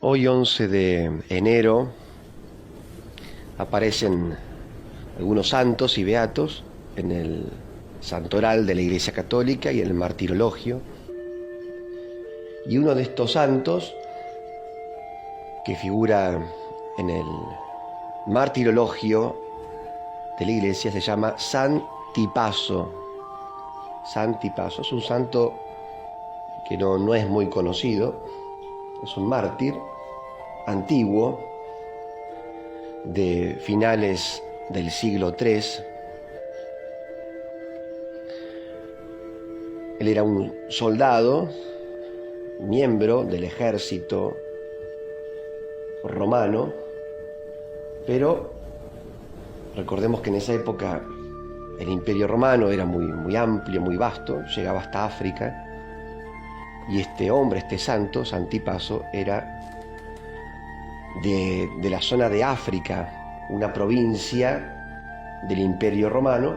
Hoy 11 de enero aparecen algunos santos y beatos en el santoral de la Iglesia Católica y en el martirologio. Y uno de estos santos que figura en el martirologio de la Iglesia se llama San Tipaso. San Tipaso es un santo que no es muy conocido, es un mártir antiguo de finales del siglo III. Él era un soldado, miembro del ejército romano, pero recordemos que en esa época el Imperio Romano era muy amplio, muy vasto, llegaba hasta África, y este hombre, este santo, San Tipaso, era de la zona de África, una provincia del Imperio Romano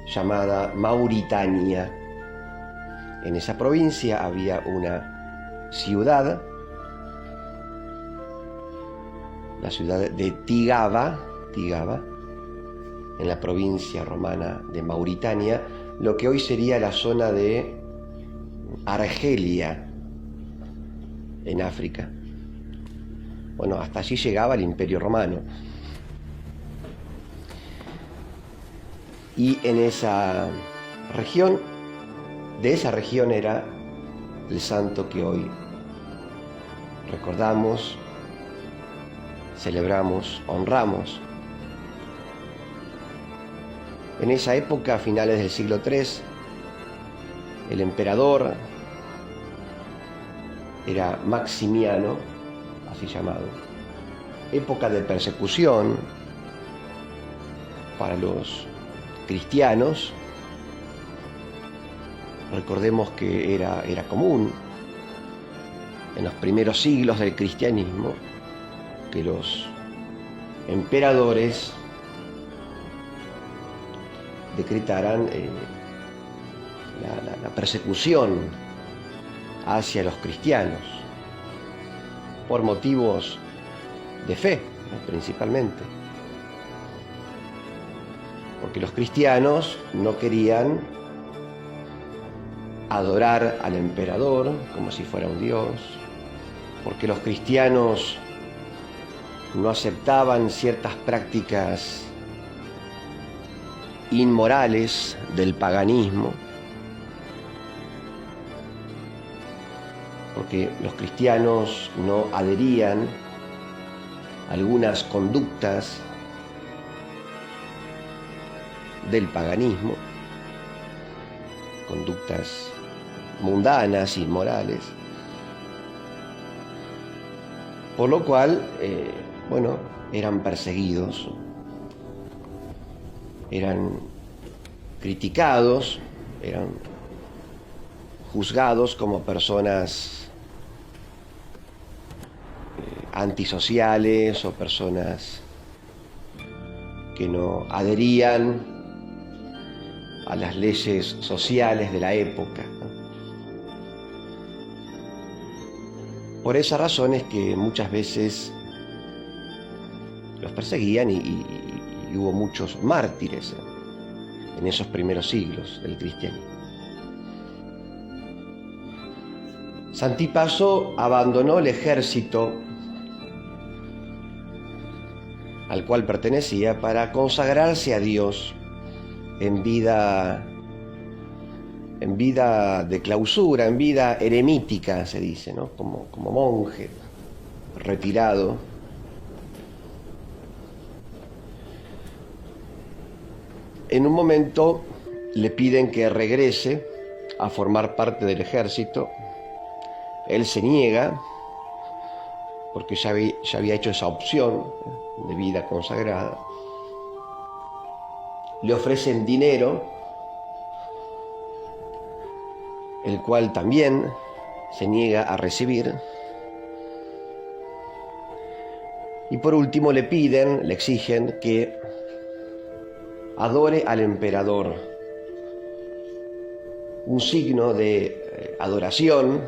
llamada Mauritania. En esa provincia había una ciudad, la ciudad de Tigaba, en la provincia romana de Mauritania, lo que hoy sería la zona de Argelia, en África. Bueno, hasta allí llegaba el Imperio Romano. Y en esa región, de esa región era el santo que hoy recordamos, celebramos, honramos. En esa época, a finales del siglo III, el emperador era Maximiano, así llamado. Época de persecución para los cristianos. Recordemos que era común en los primeros siglos del cristianismo que los emperadores decretaran la persecución hacia los cristianos por motivos de fe, principalmente, porque los cristianos no querían adorar al emperador como si fuera un dios, porque los cristianos no aceptaban ciertas prácticas inmorales del paganismo, porque los cristianos no adherían a algunas conductas del paganismo, conductas mundanas, inmorales, por lo cual, eran perseguidos, eran criticados, eran juzgados como personas antisociales o personas que no adherían a las leyes sociales de la época. Por esa razón es que muchas veces los perseguían y hubo muchos mártires en esos primeros siglos del cristianismo. San Tipaso abandonó el ejército al cual pertenecía para consagrarse a Dios en vida de clausura, en vida eremítica, se dice, ¿no? Como monje retirado. En un momento le piden que regrese a formar parte del ejército. Él se niega porque ya había hecho esa opción de vida consagrada. Le ofrecen dinero, el cual también se niega a recibir. Y por último le exigen que adore al emperador, un signo de adoración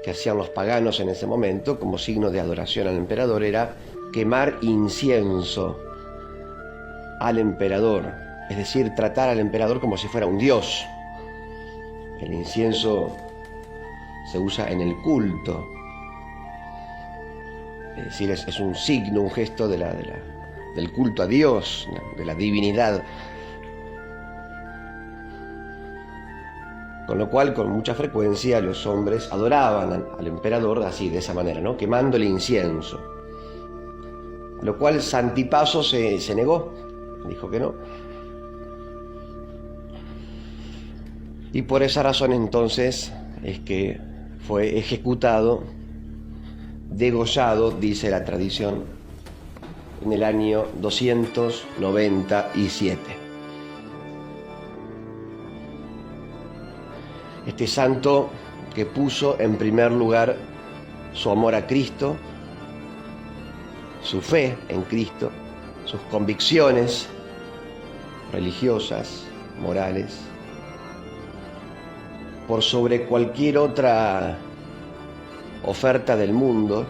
que hacían los paganos en ese momento como signo de adoración al emperador era quemar incienso al emperador, es decir, tratar al emperador como si fuera un dios. El incienso se usa en el culto, es decir, es un signo, un gesto del culto a Dios, de la divinidad. Con lo cual, con mucha frecuencia, los hombres adoraban al emperador así, de esa manera, ¿no? Quemando el incienso. A lo cual Santipaso se negó, dijo que no. Y por esa razón entonces es que fue ejecutado, degollado, dice la tradición, en el año 297. Este santo que puso en primer lugar su amor a Cristo, su fe en Cristo, sus convicciones religiosas, morales, por sobre cualquier otra oferta del mundo,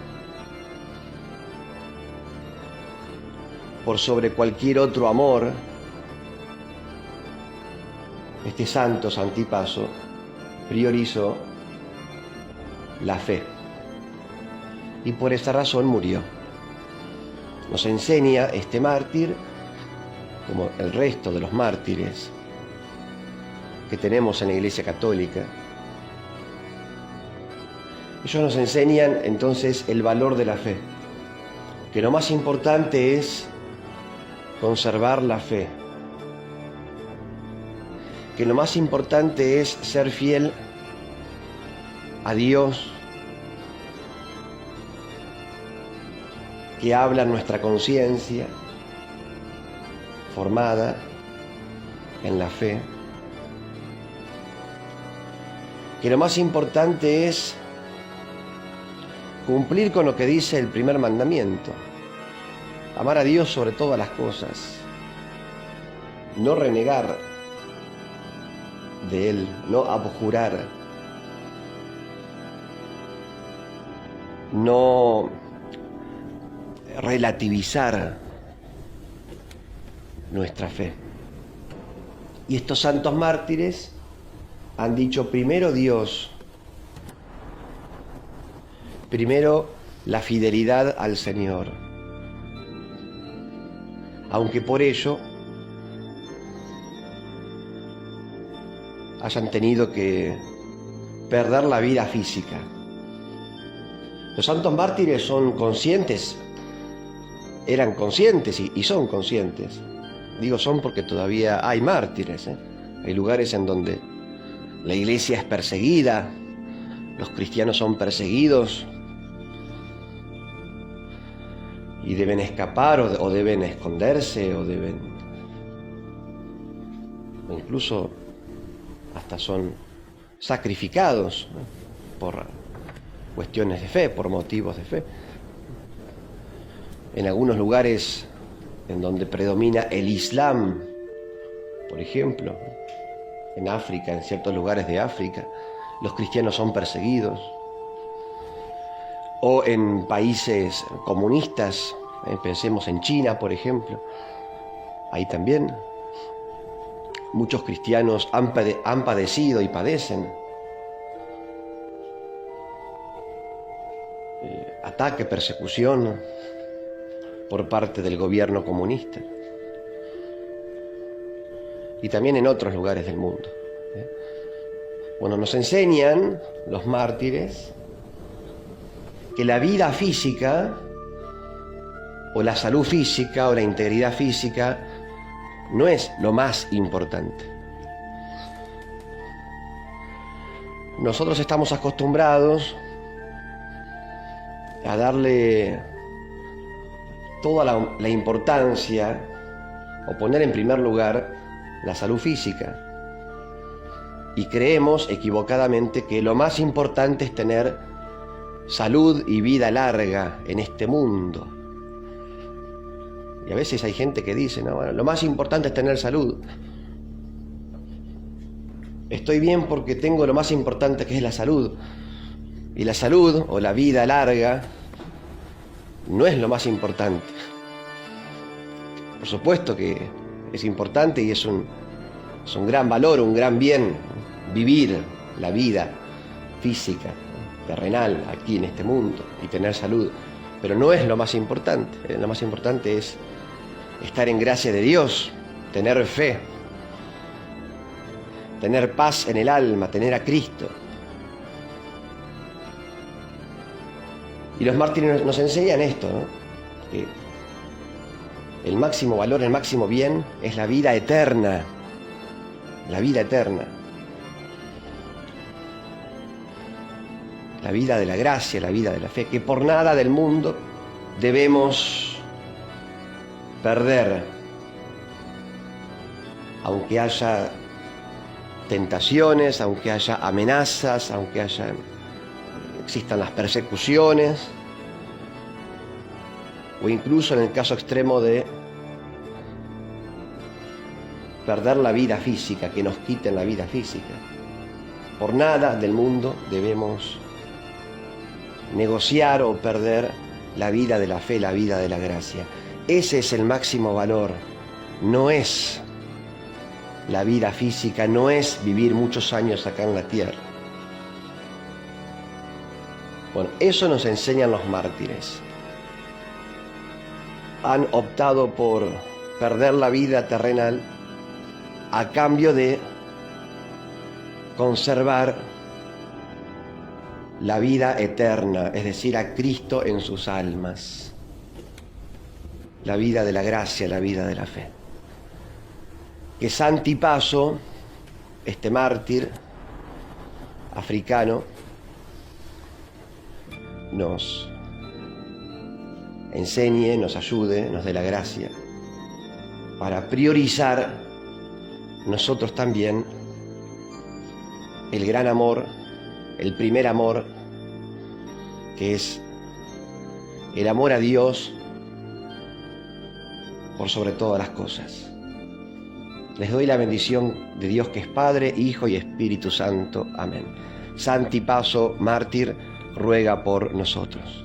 por sobre cualquier otro amor. Este santo, Santipaso, priorizó la fe y por esa razón murió. Nos enseña este mártir, como el resto de los mártires que tenemos en la Iglesia Católica. Ellos nos enseñan entonces el valor de la fe, que lo más importante es conservar la fe, que lo más importante es ser fiel a Dios, que habla nuestra conciencia, formada en la fe, que lo más importante es cumplir con lo que dice el primer mandamiento: amar a Dios sobre todas las cosas, no renegar de Él, no abjurar, no relativizar nuestra fe. Y estos santos mártires han dicho primero Dios, primero la fidelidad al Señor, aunque por ello hayan tenido que perder la vida física. Los santos mártires son conscientes, eran conscientes y son conscientes. Digo son porque todavía hay mártires, Hay lugares en donde la iglesia es perseguida, los cristianos son perseguidos y deben escapar o deben esconderse o incluso hasta son sacrificados, ¿no? Por cuestiones de fe, por motivos de fe. En algunos lugares en donde predomina el Islam, por ejemplo, en África, en ciertos lugares de África, los cristianos son perseguidos. O en países comunistas, pensemos en China, por ejemplo, ahí también muchos cristianos han padecido y padecen ataque, persecución por parte del gobierno comunista. Y también en otros lugares del mundo. Bueno, nos enseñan los mártires que la vida física, o la salud física, o la integridad física, no es lo más importante. Nosotros estamos acostumbrados a darle toda la importancia, o poner en primer lugar la salud física. Y creemos equivocadamente que lo más importante es tener salud y vida larga en este mundo. Y a veces hay gente que dice, no, bueno, lo más importante es tener salud. Estoy bien porque tengo lo más importante, que es la salud. Y la salud o la vida larga no es lo más importante. Por supuesto que es importante y es un gran valor, un gran bien vivir la vida física, terrenal, aquí en este mundo y tener salud. Pero no es lo más importante. Lo más importante es estar en gracia de Dios, tener fe, tener paz en el alma, tener a Cristo. Y los mártires nos enseñan esto, ¿no? Que el máximo valor, el máximo bien es la vida eterna. La vida eterna. La vida de la gracia, la vida de la fe, que por nada del mundo debemos perder. Aunque haya tentaciones, aunque haya amenazas, aunque existan las persecuciones, o incluso en el caso extremo de perder la vida física, que nos quiten la vida física. Por nada del mundo debemos negociar o perder la vida de la fe, la vida de la gracia. Ese es el máximo valor. No es la vida física, no es vivir muchos años acá en la tierra. Bueno, eso nos enseñan los mártires. Han optado por perder la vida terrenal a cambio de conservar la vida eterna, es decir, a Cristo en sus almas. La vida de la gracia, la vida de la fe. Que Santi Paso, este mártir africano, nos enseñe, nos ayude, nos dé la gracia para priorizar nosotros también el gran amor, el primer amor, que es el amor a Dios por sobre todas las cosas. Les doy la bendición de Dios, que es Padre, Hijo y Espíritu Santo. Amén. Santi Paso, mártir, ruega por nosotros.